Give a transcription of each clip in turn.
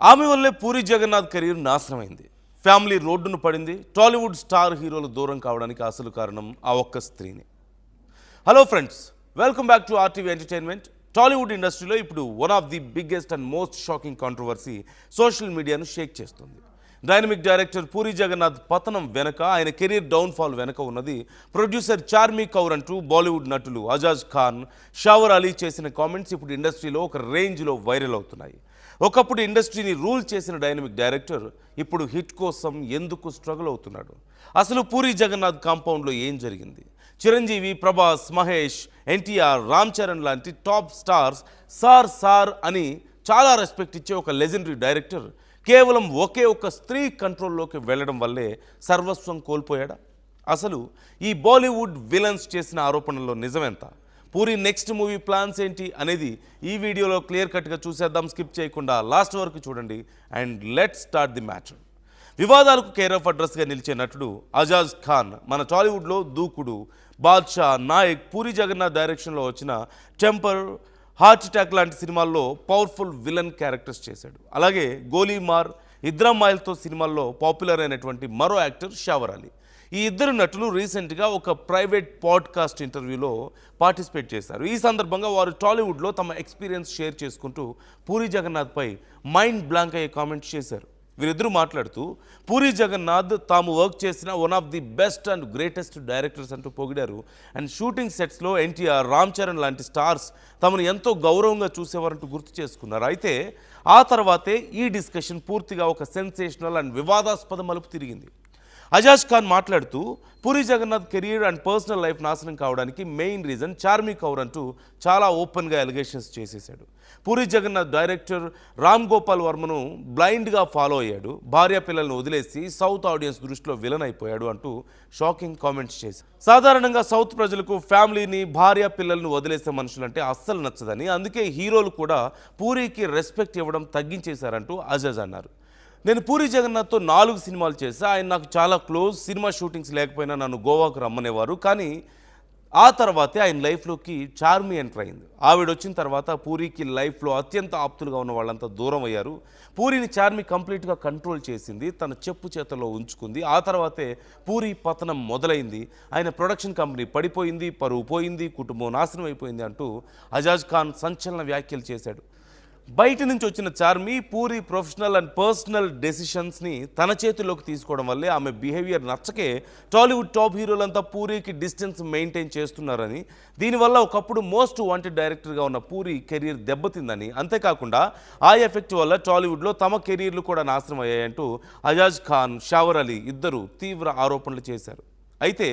ఆమె వల్లే పూరి జగన్నాథ్ కెరీర్ నాశనమైంది. ఫ్యామిలీ రోడ్డును పడింది. టాలీవుడ్ స్టార్ హీరోలు దూరం కావడానికి అసలు కారణం ఆ ఒక్క స్త్రీని. Hello friends, welcome back to RTV entertainment. Tollywood ఇండస్ట్రీలో ఇప్పుడు one of the biggest and most shocking controversy social మీడియాను షేక్ చేస్తుంది. డైనమిక్ డైరెక్టర్ పూరి జగన్నాథ్ పతనం వెనక, ఆయన కెరీర్ డౌన్ఫాల్ వెనక ఉన్నది ప్రొడ్యూసర్ చార్మి కౌర్ అంటూ బాలీవుడ్ నటులు అజాజ్ ఖాన్, షావర్ అలీ చేసిన కామెంట్స్ ఇప్పుడు ఇండస్ట్రీలో ఒక రేంజ్లో వైరల్ అవుతున్నాయి. ఒకప్పుడు ఇండస్ట్రీని రూల్ చేసిన డైనమిక్ డైరెక్టర్ ఇప్పుడు హిట్ కోసం ఎందుకు స్ట్రగుల్ అవుతున్నాడు? అసలు పూరి జగన్నాథ్ కాంపౌండ్లో ఏం జరిగింది? చిరంజీవి, ప్రభాస్, మహేష్, ఎన్టీఆర్, రామ్ చరణ్ లాంటి టాప్ స్టార్స్ సార్ అని చాలా రెస్పెక్ట్ ఇచ్చే ఒక లెజెండరీ డైరెక్టర్ కేవలం ఒకే ఒక స్త్రీ కంట్రోల్లోకి వెళ్ళడం వల్లే సర్వస్వం కోల్పోయాడా? అసలు ఈ బాలీవుడ్ విలన్స్ చేసిన ఆరోపణల్లో నిజమెంత? పూరి నెక్స్ట్ మూవీ ప్లాన్స్ ఏంటి అనేది ఈ వీడియోలో క్లియర్ కట్గా చూసేద్దాం. స్కిప్ చేయకుండా లాస్ట్ వరకు చూడండి and let's start the matter. వివాదాలకు కేర్ ఆఫ్ అడ్రస్గా నిలిచే నటుడు అజాజ్ ఖాన్ మన టాలీవుడ్లో దూకుడు, బాద్షా, నాయక్, పూరి జగన్నాథ్ డైరెక్షన్లో వచ్చిన టెంపర్, హార్ట్ అటాక్ లాంటి సినిమాల్లో పవర్ఫుల్ విలన్ క్యారెక్టర్స్ చేశాడు. అలాగే గోలీమార్, ఇద్రామాయిల్తో సినిమాల్లో పాపులర్ అయినటువంటి మరో యాక్టర్ షావర్ అలీ. ఈ ఇద్దరు నటులు రీసెంట్గా ఒక ప్రైవేట్ పాడ్కాస్ట్ ఇంటర్వ్యూలో పార్టిసిపేట్ చేశారు. ఈ సందర్భంగా వారు టాలీవుడ్లో తమ ఎక్స్పీరియన్స్ షేర్ చేసుకుంటూ పూరి జగన్నాథ్పై మైండ్ బ్లాంక్ అయ్యే కామెంట్స్ చేశారు. వీరిద్దరూ మాట్లాడుతూ పూరి జగన్నాథ్ తాము వర్క్ చేసిన one of the best and greatest directors అంటూ పొగిడారు. అండ్ షూటింగ్ సెట్స్లో ఎన్టీఆర్, రామ్ చరణ్ లాంటి స్టార్స్ తమను ఎంతో గౌరవంగా చూసేవారంటూ గుర్తు చేసుకున్నారు. అయితే ఆ తర్వాతే ఈ డిస్కషన్ పూర్తిగా ఒక సెన్సేషనల్ అండ్ వివాదాస్పద మలుపు తిరిగింది. అజాజ్ ఖాన్ మాట్లాడుతూ Puri Jagannadh career and personal life నాశనం కావడానికి మెయిన్ రీజన్ చార్మి కౌర్ అంటూ చాలా ఓపెన్గా ఎలిగేషన్స్ చేసేశాడు. పూరి జగన్నాథ్ డైరెక్టర్ రామ్ గోపాల్ వర్మను బ్లైండ్గా ఫాలో అయ్యాడు, భార్య పిల్లలను వదిలేసి సౌత్ ఆడియన్స్ దృష్టిలో విలన్ అయిపోయాడు అంటూ షాకింగ్ కామెంట్స్ చేశారు. సాధారణంగా సౌత్ ప్రజలకు ఫ్యామిలీని, భార్య పిల్లలను వదిలేసే మనుషులంటే అస్సలు నచ్చదని, అందుకే హీరోలు కూడా పూరికి రెస్పెక్ట్ ఇవ్వడం తగ్గించేశారంటూ అజాజ్ అన్నారు. నేను పూరి జగన్నాథ్తో 4 సినిమాలు చేశా. ఆయన నాకు చాలా క్లోజ్. సినిమా షూటింగ్స్ లేకపోయినా నన్ను గోవాకు రమ్మనేవారు. కానీ ఆ తర్వాతే ఆయన లైఫ్లోకి చార్మి ఎంటర్ అయింది. ఆవిడ వచ్చిన తర్వాత పూరికి లైఫ్లో అత్యంత ఆప్తులుగా ఉన్న వాళ్ళంతా దూరం అయ్యారు. పూరిని చార్మి కంప్లీట్గా కంట్రోల్ చేసింది, తన చెప్పు చేతలో ఉంచుకుంది. ఆ తర్వాతే పూరి పతనం మొదలైంది. ఆయన ప్రొడక్షన్ కంపెనీ పడిపోయింది, పరువు పోయింది, కుటుంబం నాశనం అయిపోయింది అంటూ అజాజ్ ఖాన్ సంచలన వ్యాఖ్యలు చేశాడు. బయట నుంచి వచ్చిన Charmi Puri professional and personal డెసిషన్స్ని తన చేతుల్లోకి తీసుకోవడం వల్లే ఆమె బిహేవియర్ నచ్చకే టాలీవుడ్ టాప్ హీరోలంతా పూరికి డిస్టెన్స్ మెయింటైన్ చేస్తున్నారని, దీనివల్ల ఒకప్పుడు మోస్ట్ వాంటెడ్ డైరెక్టర్గా ఉన్న పూరి కెరీర్ దెబ్బతిందని, అంతేకాకుండా ఆ ఎఫెక్ట్ వల్ల టాలీవుడ్లో తమ కెరీర్లు కూడా నాశనం అయ్యాయంటూ అజాజ్ ఖాన్, షావర్ అలీ ఇద్దరు తీవ్ర ఆరోపణలు చేశారు. అయితే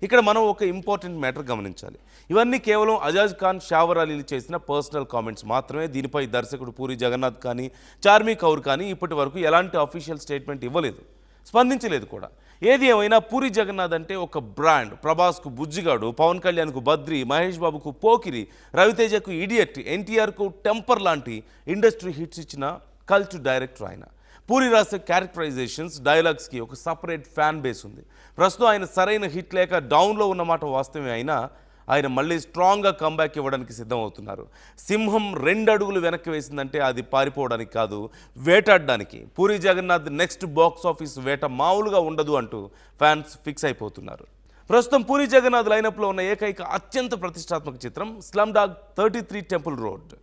ఇక్కడ మనం ఒక ఇంపార్టెంట్ మ్యాటర్ గమనించాలి. ఇవన్నీ కేవలం అజాజ్ ఖాన్, షావర్ అలీలు చేసిన పర్సనల్ కామెంట్స్ మాత్రమే. దీనిపై దర్శకుడు పూరి జగన్నాథ్ కానీ, చార్మి కౌర్ కానీ ఇప్పటి వరకు ఎలాంటి అఫీషియల్ స్టేట్మెంట్ ఇవ్వలేదు, స్పందించలేదు కూడా. ఏది ఏమైనా పూరి జగన్నాథ్ అంటే ఒక బ్రాండ్. ప్రభాస్కు బుజ్జిగాడు, పవన్ కళ్యాణ్కు బద్రి, మహేష్ బాబుకు పోకిరి, రవితేజకు ఇడియట్, ఎన్టీఆర్కు టెంపర్ లాంటి ఇండస్ట్రీ హిట్స్ ఇచ్చిన కల్ట్ డైరెక్టర్ ఆయన. పూరి రాసే క్యారెక్టరైజేషన్స్, డైలాగ్స్కి ఒక సపరేట్ ఫ్యాన్ బేస్ ఉంది. ప్రస్తుతం ఆయన సరైన హిట్ లేక డౌన్లో ఉన్నమాట వాస్తవమే అయినా ఆయన మళ్ళీ స్ట్రాంగ్గా కంబ్యాక్ ఇవ్వడానికి సిద్ధమవుతున్నారు. సింహం 2 అడుగులు వెనక్కి వేసిందంటే అది పారిపోవడానికి కాదు, వేటాడడానికి. Puri Jagannadh next box office వేట మామూలుగా ఉండదు అంటూ ఫ్యాన్స్ ఫిక్స్ అయిపోతున్నారు. ప్రస్తుతం పూరి జగన్నాథ్ లైనప్లో ఉన్న ఏకైక అత్యంత ప్రతిష్టాత్మక చిత్రం Slum Dog 33 Temple Road.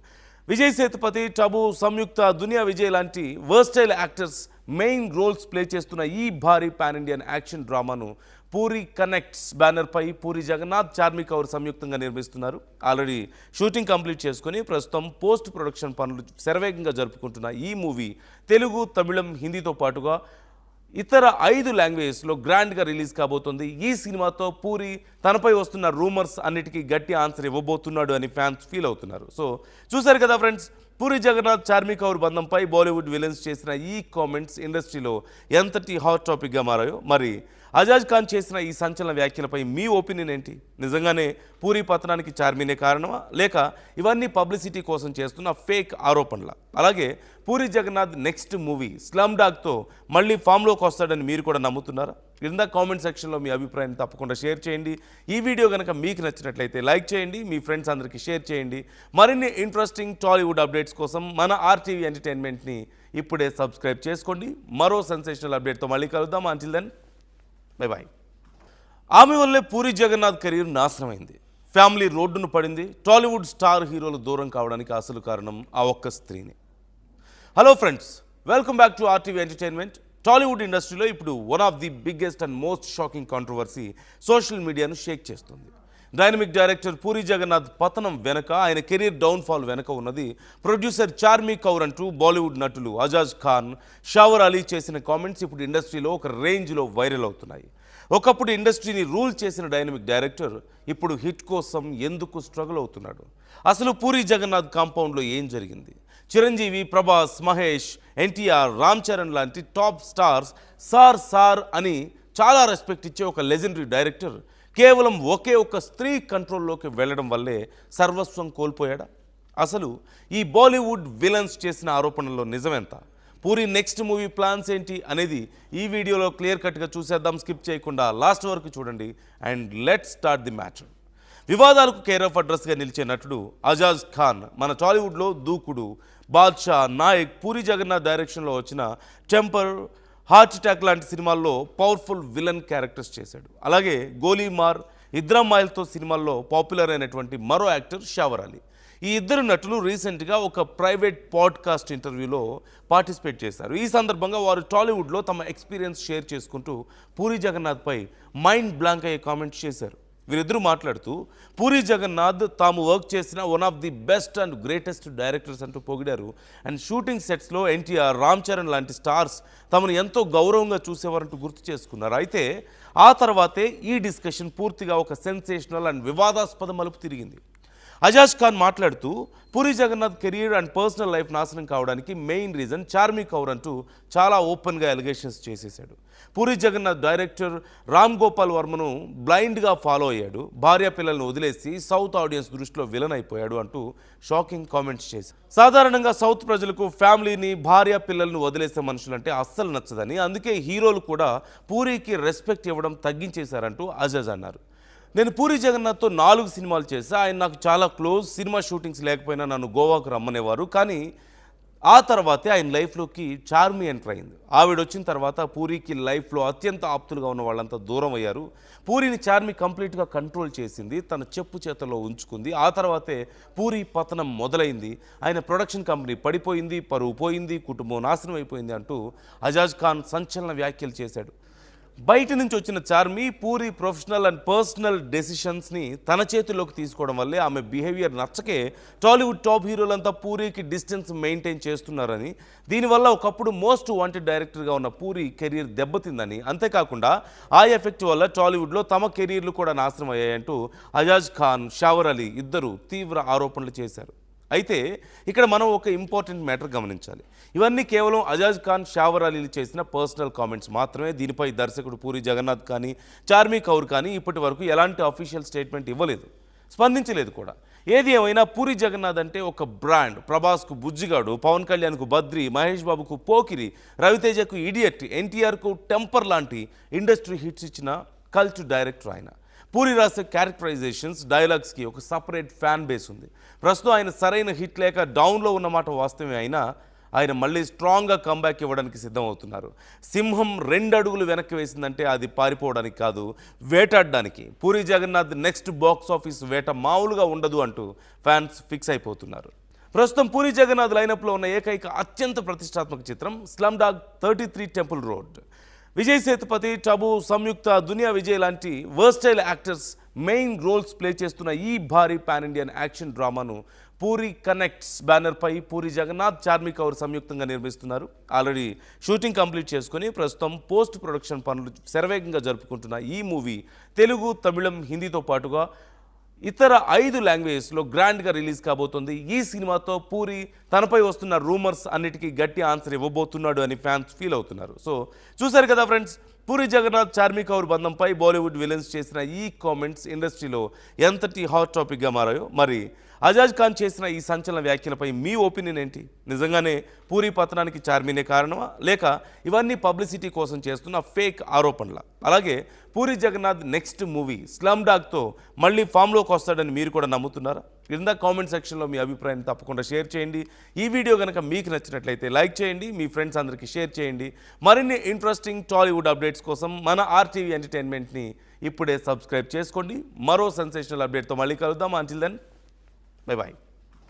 Vijay Sethupathi, Tabu, Samyuktha, Duniya Vijay లాంటి versatile actors main roles play చేస్తున్న ఈ భారీ పాన్ ఇండియన్ యాక్షన్ డ్రామాను పూరి కనెక్ట్స్ బ్యానర్పై పూరి జగన్నాథ్, చార్మి కౌర్ సంయుక్తంగా నిర్మిస్తున్నారు. ఆల్రెడీ షూటింగ్ కంప్లీట్ చేసుకుని ప్రస్తుతం పోస్ట్ ప్రొడక్షన్ పనులు శరవేగంగా జరుపుకుంటున్న ఈ మూవీ తెలుగు, తమిళం, హిందీతో పాటుగా ఇతర 5 లాంగ్వేజెస్లో గ్రాండ్గా రిలీజ్ కాబోతుంది. ఈ సినిమాతో పూరి తనపై వస్తున్న రూమర్స్ అన్నిటికీ గట్టి ఆన్సర్ ఇవ్వబోతున్నాడు అని ఫ్యాన్స్ ఫీల్ అవుతున్నారు. సో చూశారు కదా ఫ్రెండ్స్, పూరి జగన్నాథ్, చార్మి కౌర్ బంధంపై బాలీవుడ్ విలన్స్ చేసిన ఈ కామెంట్స్ ఇండస్ట్రీలో ఎంతటి హాట్ టాపిక్గా మారాయో. మరి అజాజ్ ఖాన్ చేసిన ఈ సంచలన వ్యాఖ్యలపై మీ ఒపీనియన్ ఏంటి? నిజంగానే పూరి పతనానికి చార్మినే కారణమా, లేక ఇవన్నీ పబ్లిసిటీ కోసం చేస్తున్న ఫేక్ ఆరోపణల? అలాగే Puri Jagannadh next movie Slum డాగ్తో మళ్ళీ ఫామ్లోకి వస్తాడని మీరు కూడా నమ్ముతున్నారా? కింద కామెంట్ సెక్షన్లో మీ అభిప్రాయం తప్పకుండా షేర్ చేయండి. ఈ వీడియో కనుక మీకు నచ్చినట్లయితే లైక్ చేయండి, మీ ఫ్రెండ్స్ అందరికీ షేర్ చేయండి. మరిన్ని ఇంట్రెస్టింగ్ టాలీవుడ్ అప్డేట్స్ కోసం మన ఆర్టీవీ ఎంటర్టైన్మెంట్ని ఇప్పుడే సబ్స్క్రైబ్ చేసుకోండి. మరో సెన్సేషనల్ అప్డేట్తో మళ్ళీ కలుద్దాం. Until then bye bye. ఆమె వల్లే పూరి జగన్నాథ్ కెరీర్ నాశనమైంది. ఫ్యామిలీ రోడ్డును పడింది. టాలీవుడ్ స్టార్ హీరోలు దూరం కావడానికి అసలు కారణం ఆ ఒక్క స్త్రీని. Hello friends, welcome back to RTV entertainment. Tollywood ఇండస్ట్రీలో ఇప్పుడు one of the biggest and most shocking controversy social మీడియాను షేక్ చేస్తుంది. డైనమిక్ డైరెక్టర్ పూరి జగన్నాథ్ పతనం వెనక, ఆయన కెరీర్ డౌన్ఫాల్ వెనక ఉన్నది ప్రొడ్యూసర్ చార్మి కౌర్ అంటూ బాలీవుడ్ నటులు అజాజ్ ఖాన్, షావర్ అలీ చేసిన కామెంట్స్ ఇప్పుడు ఇండస్ట్రీలో ఒక రేంజ్లో వైరల్ అవుతున్నాయి. ఒకప్పుడు ఇండస్ట్రీని రూల్ చేసిన డైనమిక్ డైరెక్టర్ ఇప్పుడు హిట్ కోసం ఎందుకు స్ట్రగుల్ అవుతున్నాడు? అసలు పూరి జగన్నాథ్ కాంపౌండ్లో ఏం జరిగింది? చిరంజీవి, ప్రభాస్, మహేష్, ఎన్టీఆర్, రామ్ చరణ్ లాంటి టాప్ స్టార్స్ సార్ అని చాలా రెస్పెక్ట్ ఇచ్చే ఒక లెజెండరీ డైరెక్టర్ కేవలం ఒకే ఒక్క స్త్రీ కంట్రోల్లోకి వెళ్ళడం వల్లే సర్వస్వం కోల్పోయాడా? అసలు ఈ బాలీవుడ్ విలన్స్ చేసిన ఆరోపణల్లో నిజమెంత? పూరి నెక్స్ట్ మూవీ ప్లాన్స్ ఏంటి అనేది ఈ వీడియోలో క్లియర్ కట్గా చూసేద్దాం. స్కిప్ చేయకుండా లాస్ట్ వరకు చూడండి. And let's start the matter. వివాదాలకు కేర్ ఆఫ్ అడ్రస్గా నిలిచే నటుడు అజాజ్ ఖాన్ మన టాలీవుడ్లో దూకుడు, బాద్షా, నాయక్, పూరి జగన్నాథ్ డైరెక్షన్లో వచ్చిన టెంపర్, హార్ట్ అటాక్ లాంటి సినిమాల్లో పవర్ఫుల్ విలన్ క్యారెక్టర్స్ చేశాడు. అలాగే గోలీమార్, ఇద్రామాయిల్తో సినిమాల్లో పాపులర్ అయినటువంటి మరో యాక్టర్ షావర్ అలీ. ఈ ఇద్దరు నటులు రీసెంట్గా ఒక ప్రైవేట్ పాడ్కాస్ట్ ఇంటర్వ్యూలో పార్టిసిపేట్ చేశారు. ఈ సందర్భంగా వారు టాలీవుడ్లో తమ ఎక్స్పీరియన్స్ షేర్ చేసుకుంటూ పూరి జగన్నాథ్పై మైండ్ బ్లాంక్ అయ్యే కామెంట్స్ చేశారు. వీరిద్దరూ మాట్లాడుతూ పూరి జగన్నాథ్ తాము వర్క్ చేసిన one of the best and greatest directors అంటూ పొగిడారు. అండ్ షూటింగ్ సెట్స్లో ఎన్టీఆర్, రామ్ చరణ్ లాంటి స్టార్స్ తమను ఎంతో గౌరవంగా చూసేవారంటూ గుర్తు చేసుకున్నారు. అయితే ఆ తర్వాతే ఈ డిస్కషన్ పూర్తిగా ఒక సెన్సేషనల్ అండ్ వివాదాస్పద మలుపు తిరిగింది. అజాజ్ ఖాన్ మాట్లాడుతూ Puri Jagannadh career and personal life నాశనం కావడానికి మెయిన్ రీజన్ చార్మి కౌర్ అంటూ చాలా ఓపెన్గా ఎలిగేషన్స్ చేసేశాడు. పూరి జగన్నాథ్ డైరెక్టర్ రామ్ గోపాల్ వర్మను బ్లైండ్గా ఫాలో అయ్యాడు, భార్య పిల్లలను వదిలేసి సౌత్ ఆడియన్స్ దృష్టిలో విలన్ అయిపోయాడు అంటూ షాకింగ్ కామెంట్స్ చేశారు. సాధారణంగా సౌత్ ప్రజలకు ఫ్యామిలీని, భార్య పిల్లలను వదిలేసే మనుషులంటే అస్సలు నచ్చదని, అందుకే హీరోలు కూడా పూరికి రెస్పెక్ట్ ఇవ్వడం తగ్గించేశారంటూ అజాజ్ అన్నారు. నేను పూరి జగన్నాథ్తో 4 సినిమాలు చేశా. ఆయన నాకు చాలా క్లోజ్. సినిమా షూటింగ్స్ లేకపోయినా నన్ను గోవాకు రమ్మనేవారు. కానీ ఆ తర్వాతే ఆయన లైఫ్లోకి చార్మి ఎంటర్ అయింది. ఆవిడ వచ్చిన తర్వాత పూరికి లైఫ్లో అత్యంత ఆప్తులుగా ఉన్న వాళ్ళంతా దూరం అయ్యారు. పూరిని చార్మి కంప్లీట్గా కంట్రోల్ చేసింది, తన చెప్పు చేతల్లో ఉంచుకుంది. ఆ తర్వాతే పూరి పతనం మొదలైంది. ఆయన ప్రొడక్షన్ కంపెనీ పడిపోయింది, పరువు పోయింది, కుటుంబం నాశనం అయిపోయింది అంటూ అజాజ్ ఖాన్ సంచలన వ్యాఖ్యలు చేశాడు. బయట నుంచి వచ్చిన Charmi Puri professional and personal డెసిషన్స్ని తన చేతిలోకి తీసుకోవడం వల్లే ఆమె బిహేవియర్ నచ్చకే టాలీవుడ్ టాప్ హీరోలంతా పూరికి డిస్టెన్స్ మెయింటైన్ చేస్తున్నారని, దీనివల్ల ఒకప్పుడు మోస్ట్ వాంటెడ్ డైరెక్టర్గా ఉన్న పూరి కెరీర్ దెబ్బతిందని, అంతేకాకుండా ఆ ఎఫెక్ట్ వల్ల టాలీవుడ్లో తమ కెరీర్లు కూడా నాశనం అయ్యాయంటూ అజాజ్ ఖాన్, షావర్ అలీ ఇద్దరు తీవ్ర ఆరోపణలు చేశారు. అయితే ఇక్కడ మనం ఒక ఇంపార్టెంట్ మ్యాటర్ గమనించాలి. ఇవన్నీ కేవలం అజాజ్ ఖాన్, షావర్ అలీలు చేసిన పర్సనల్ కామెంట్స్ మాత్రమే. దీనిపై దర్శకుడు పూరి జగన్నాథ్ కానీ, చార్మి కౌర్ కానీ ఇప్పటి వరకు ఎలాంటి అఫీషియల్ స్టేట్మెంట్ ఇవ్వలేదు, స్పందించలేదు కూడా. ఏది ఏమైనా పూరి జగన్నాథ్ అంటే ఒక బ్రాండ్. ప్రభాస్కు బుజ్జిగాడు, పవన్ కళ్యాణ్కు బద్రి, మహేష్ బాబుకు పోకిరి, రవితేజకు ఇడియట్, ఎన్టీఆర్కు టెంపర్ లాంటి ఇండస్ట్రీ హిట్స్ ఇచ్చిన కల్ట్ డైరెక్టర్ ఆయన. పూరి రాసే క్యారెక్టరైజేషన్స్, డైలాగ్స్కి ఒక సపరేట్ ఫ్యాన్ బేస్ ఉంది. ప్రస్తుతం ఆయన సరైన హిట్ లేక డౌన్లో ఉన్నమాట వాస్తవమే అయినా ఆయన మళ్ళీ స్ట్రాంగ్గా కంబ్యాక్ ఇవ్వడానికి సిద్ధమవుతున్నారు. సింహం 2 అడుగులు వెనక్కి వేసిందంటే అది పారిపోవడానికి కాదు, వేటాడడానికి. Puri Jagannadh next box office వేట మామూలుగా ఉండదు అంటూ ఫ్యాన్స్ ఫిక్స్ అయిపోతున్నారు. ప్రస్తుతం పూరి జగన్నాథ్ లైనప్లో ఉన్న ఏకైక అత్యంత ప్రతిష్టాత్మక చిత్రం Slum Dog 33 Temple Road. Vijay Sethupathi, Tabu, Samyuktha, Duniya Vijay లాంటి versatile actors main roles play చేస్తున్న ఈ భారీ పాన్ ఇండియన్ యాక్షన్ డ్రామాను పూరి కనెక్ట్స్ బ్యానర్పై పూరి జగన్నాథ్, చార్మి కౌర్ సంయుక్తంగా నిర్మిస్తున్నారు. ఆల్రెడీ షూటింగ్ కంప్లీట్ చేసుకుని ప్రస్తుతం పోస్ట్ ప్రొడక్షన్ పనులు శరవేగంగా జరుపుకుంటున్న ఈ మూవీ తెలుగు, తమిళం, హిందీతో పాటుగా ఇతర 5 లాంగ్వేజెస్లో గ్రాండ్గా రిలీజ్ కాబోతుంది. ఈ సినిమాతో పూరి తనపై వస్తున్న రూమర్స్ అన్నిటికీ గట్టి ఆన్సర్ ఇవ్వబోతున్నాడు అని ఫ్యాన్స్ ఫీల్ అవుతున్నారు. సో చూసారు కదా ఫ్రెండ్స్, పూరి జగన్నాథ్ చార్మి కౌర్ బంధంపై బాలీవుడ్ విలన్స్ చేసిన ఈ కామెంట్స్ ఇండస్ట్రీలో ఎంతటి హాట్ టాపిక్గా మారాయో, మరి అజాజ్ ఖాన్ చేసిన ఈ సంచలన వ్యాఖ్యలపై మీ ఒపీనియన్ ఏంటి? నిజంగానే పూరి పతనానికి చార్మినే కారణమా, లేక ఇవన్నీ పబ్లిసిటీ కోసం చేస్తున్న ఫేక్ ఆరోపణల? అలాగే Puri Jagannadh next movie Slum డాగ్తో మళ్ళీ ఫామ్లోకి వస్తాడని మీరు కూడా నమ్ముతున్నారా? కింద కామెంట్ సెక్షన్లో మీ అభిప్రాయం తప్పకుండా షేర్ చేయండి. ఈ వీడియో కనుక మీకు నచ్చినట్లయితే లైక్ చేయండి, మీ ఫ్రెండ్స్ అందరికీ షేర్ చేయండి. మరిన్ని ఇంట్రెస్టింగ్ టాలీవుడ్ అప్డేట్స్ కోసం మన ఆర్టీవీ ఎంటర్టైన్మెంట్ని ఇప్పుడే సబ్స్క్రైబ్ చేసుకోండి. మరో సెన్సేషనల్ అప్డేట్తో మళ్ళీ కలుద్దాం. Until then, bye bye.